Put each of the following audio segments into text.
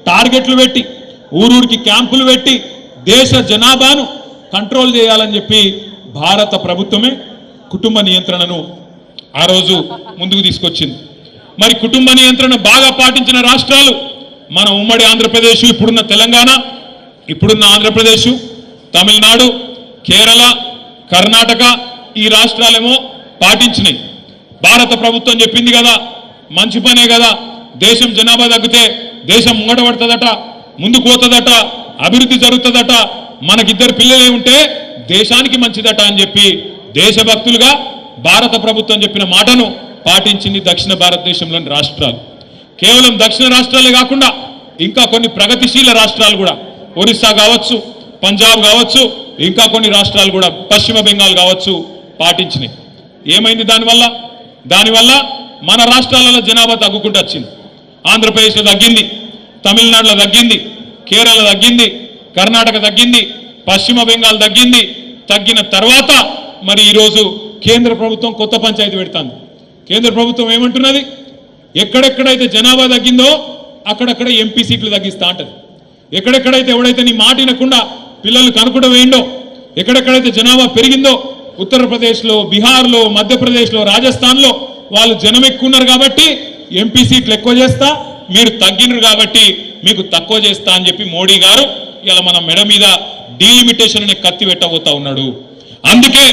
టార్గెట్లు పెట్టి ఊరూరికి క్యాంపులు పెట్టి దేశ జనాభాను కంట్రోల్ చేయాలని చెప్పి భారత ప్రభుత్వమే కుటుంబ నియంత్రణను ఆ రోజు ముందుకు తీసుకొచ్చింది. మరి కుటుంబ నియంత్రణ బాగా పాటించిన రాష్ట్రాలు మన ఉమ్మడి ఆంధ్రప్రదేశ్, ఇప్పుడున్న తెలంగాణ, ఇప్పుడున్న ఆంధ్రప్రదేశ్, తమిళనాడు, కేరళ, కర్ణాటక ఈ రాష్ట్రాలేమో పాటించినాయి. భారత ప్రభుత్వం చెప్పింది కదా, మంచి పనే కదా, దేశం జనాభా తగ్గితే దేశం ముంగట పడుతుందట, ముందుకు పోతుందట, అభివృద్ధి జరుగుతుందట, మనకిద్దరు పిల్లలే ఉంటే దేశానికి మంచిదట అని చెప్పి దేశభక్తులుగా భారత ప్రభుత్వం చెప్పిన మాటను పాటించింది దక్షిణ భారతదేశంలోని రాష్ట్రాలు. కేవలం దక్షిణ రాష్ట్రాలే కాకుండా ఇంకా కొన్ని ప్రగతిశీల రాష్ట్రాలు కూడా, ఒరిస్సా కావచ్చు, పంజాబ్ కావచ్చు, ఇంకా కొన్ని రాష్ట్రాలు కూడా, పశ్చిమ బెంగాల్ కావచ్చు, పాటించినాయి. ఏమైంది దానివల్ల మన రాష్ట్రాలలో జనాభా తగ్గుకుంటూ వచ్చింది. ఆంధ్రప్రదేశ్లో తగ్గింది, తమిళనాడులో తగ్గింది, కేరళ తగ్గింది, కర్ణాటక తగ్గింది, పశ్చిమ బెంగాల్ తగ్గింది. తగ్గిన తర్వాత మరి ఈరోజు కేంద్ర ప్రభుత్వం కొత్త పంచాయతీ పెడుతుంది. కేంద్ర ప్రభుత్వం ఏమంటున్నది, ఎక్కడెక్కడైతే జనాభా తగ్గిందో అక్కడక్కడ ఎంపీ సీట్లు తగ్గిస్తా అంటది. ఎక్కడెక్కడైతే ఎవడైతే నీ మాట వినకుండా పిల్లలు కనుకుండా వేయండో, ఎక్కడెక్కడైతే జనాభా పెరిగిందో, ఉత్తరప్రదేశ్లో, బీహార్లో, మధ్యప్రదేశ్లో, రాజస్థాన్లో వాళ్ళు జనం ఎక్కున్నారు కాబట్టి ఎంపీ సీట్లు ఎక్కువ చేస్తా, మీరు తగ్గినరు కాబట్టి మీకు తక్కువ చేస్తా అని చెప్పి మోడీ గారు ఇలా మన మెడ మీద డీలిమిటేషన్ అనే కత్తి పెట్టబోతా ఉన్నాడు. అందుకే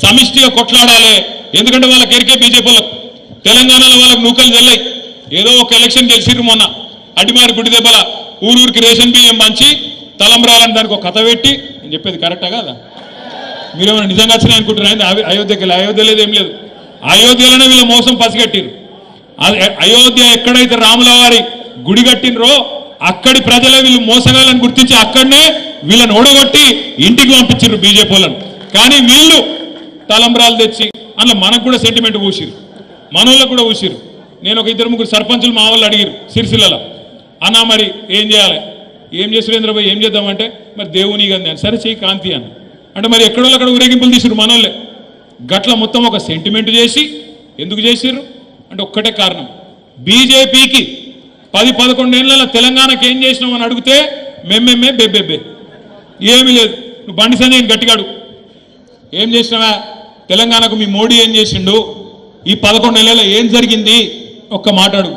సమిష్టిగా కొట్లాడాలి. ఎందుకంటే వాళ్ళకి ఎరికే బీజేపీలకు తెలంగాణలో వాళ్ళకి నూకలు చెల్లాయి. ఏదో ఒక ఎలక్షన్ గెలిచిర్రు మొన్న, అడిమారి గుడి దెబ్బల ఊరూరికి రేషన్ బియ్యం పంచి తలంబ్రాలని దానికి ఒక కథ పెట్టి, నేను చెప్పేది కరెక్టా కదా? మీరేమైనా నిజంగా వచ్చినా అనుకుంటున్నారా? అయోధ్యకి వెళ్ళి అయోధ్య లేదు, ఏం లేదు. అయోధ్యలోనే వీళ్ళ మోసం పసిగట్టిరు. అయోధ్య ఎక్కడైతే రాముల వారి గుడి కట్టినరో అక్కడి ప్రజలే వీళ్ళు మోసగాలని గుర్తించి అక్కడనే వీళ్ళని ఓడగొట్టి ఇంటికి పంపించారు బీజేపీ వాళ్ళను. కానీ వీళ్ళు తలంబ్రాలు తెచ్చి అందులో మనకు కూడా సెంటిమెంట్ ఊసిరు, మనోళ్ళకు కూడా ఊసిరు. నేను ఒక 2-3 సర్పంచులు మా వాళ్ళు అడిగిరు సిరిసిల్లలో, అన్నా మరి ఏం చేయాలి, ఏం చేసి చంద్రబాబు ఏం చేద్దామంటే మరి దేవుని గంది అని, సరే చెయ్యి కాంతి అని అంటే మరి ఎక్కడో అక్కడ ఊరేగింపులు తీసిరు మనోళ్ళే. గట్ల మొత్తం ఒక సెంటిమెంట్ చేసి ఎందుకు చేసిర్రు అంటే ఒక్కటే కారణం, బీజేపీకి 10-11 ఏళ్ళ తెలంగాణకి ఏం చేసినావు అని అడిగితే మెమ్మెమ్మే బెబ్బెబ్బే ఏమీ లేదు. నువ్వు బండి సంజయ్ గట్టిగాడు, ఏం చేసినావా తెలంగాణకు మీ మోడీ ఏం చేసిండు, ఈ 11 ఏళ్ళలో ఏం జరిగింది ఒక్క మాట్లాడు.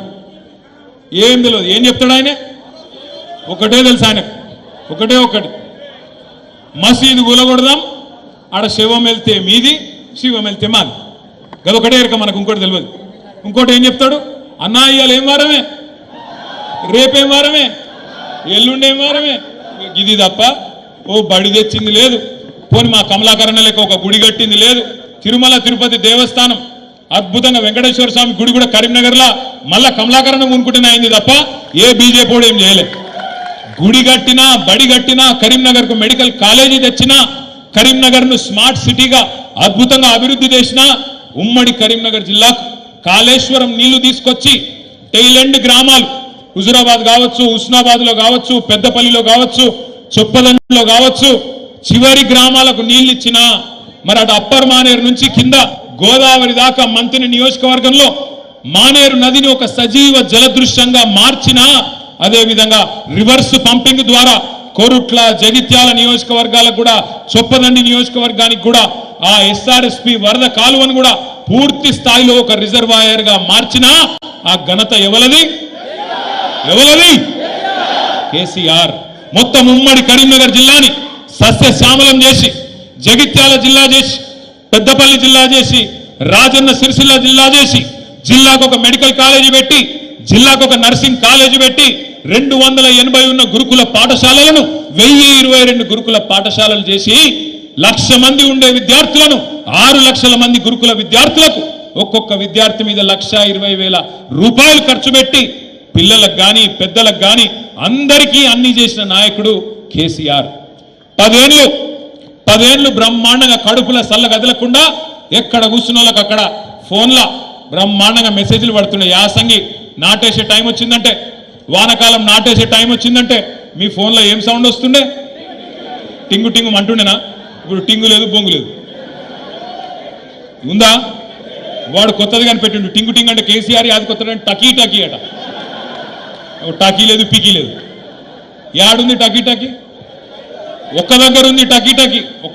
ఏం తెలియదు. ఏం చెప్తాడు ఆయన? ఒకటే తెలుసు ఆయనకు, ఒకటి మసీదు కూలగొడదాం, ఆడ శివం వెళ్తే మీది, శివం వెళ్తే మాది. గదొకటే ఎరక మనకు, ఇంకోటి తెలియదు. ఇంకోటి ఏం చెప్తాడు, అన్నా ఇవాళ ఏం వారమే, రేపేం వారమే, ఎల్లుండేం వారమే, ఇది తప్ప ఓ బడి తెచ్చింది లేదు, పోని మా కమలాకరణ లెక్క ఒక గుడి కట్టింది లేదు. తిరుమల తిరుపతి దేవస్థానం అద్భుతంగా వెంకటేశ్వర స్వామి గుడి కూడా కరీంనగర్లో మళ్ళా కమలాకరణ కొనుక్కుంటేనే అయింది తప్ప ఏ బీజేపీ ఏం చేయలేదు. గుడి కట్టినా, బడి కట్టినా, కరీంనగర్కు మెడికల్ కాలేజీ తెచ్చినా, కరీంనగర్ను స్మార్ట్ సిటీగా అద్భుతంగా అభివృద్ధి చేసినా, ఉమ్మడి కరీంనగర్ జిల్లాకు కాళేశ్వరం నీళ్లు తీసుకొచ్చి టైలెండ్ గ్రామాలు హుజురాబాద్ కావచ్చు, హుస్నాబాద్లో కావచ్చు, పెద్దపల్లిలో కావచ్చు, చొప్పదండిలో కావచ్చు, చివరి గ్రామాలకు నీళ్లు ఇచ్చినా, మరి అటు అప్పర్ మానేరు నుంచి కింద గోదావరి దాకా మంత్రి నియోజకవర్గంలో మానేరు నదిని ఒక సజీవ జలదృశ్యంగా మార్చినా, అదేవిధంగా రివర్స్ పంపింగ్ ద్వారా కోరుట్ల, జగిత్యాల నియోజకవర్గాలకు కూడా, చొప్పదండి నియోజకవర్గానికి కూడా ఆ ఎస్ఆర్ఎస్పి వరద కాలువను కూడా పూర్తి స్థాయిలో ఒక రిజర్వాయర్ గా మార్చినా ఆ ఘనత ఎవలది? కేసీఆర్. మొత్తం ఉమ్మడి కరీంనగర్ జిల్లాని సస్యశ్యామలం చేసి, జగిత్యాల జిల్లా చేసి, పెద్దపల్లి జిల్లా చేసి, రాజన్న సిరిసిల్ల జిల్లా చేసి, జిల్లాకు ఒక మెడికల్ కాలేజీ పెట్టి, జిల్లాకు ఒక నర్సింగ్ కాలేజీ పెట్టి, 280 ఉన్న గురుకుల పాఠశాలలను 1022 గురుకుల పాఠశాలలు చేసి, 1,00,000 మంది ఉండే విద్యార్థులను 6 లక్షల మంది గురుకుల విద్యార్థులకు ఒక్కొక్క విద్యార్థి మీద 1,20,000 రూపాయలు ఖర్చు పెట్టి పిల్లలకు కానీ పెద్దలకు కానీ అందరికీ అన్ని చేసిన నాయకుడు కేసీఆర్. 10 ఏళ్ళు బ్రహ్మాండంగా కడుపుల సల్ల కదలకుండా ఎక్కడ కూర్చున్న వాళ్ళకి అక్కడ ఫోన్ల బ్రహ్మాండంగా మెసేజ్లు పడుతున్నాయి. యాసంగి నాటేసే టైం వచ్చిందంటే, వానకాలం నాటేసే టైం వచ్చిందంటే మీ ఫోన్లో ఏం సౌండ్ వస్తుండే? టింగు టింగు అంటుండేనా? ఇప్పుడు టింగు లేదు, బొంగు లేదు. ఉందా? వాడు కొత్తది కనిపెట్టిండు టింగు టింగ్ అంటే కేసీఆర్, అది కొత్తది అంటే టకీ టకీ అట. టాకీ లేదు పీకీ లేదు. యాడుంది టకీ టకీ? ఒక్క దగ్గర ఉంది టకీ టకీ.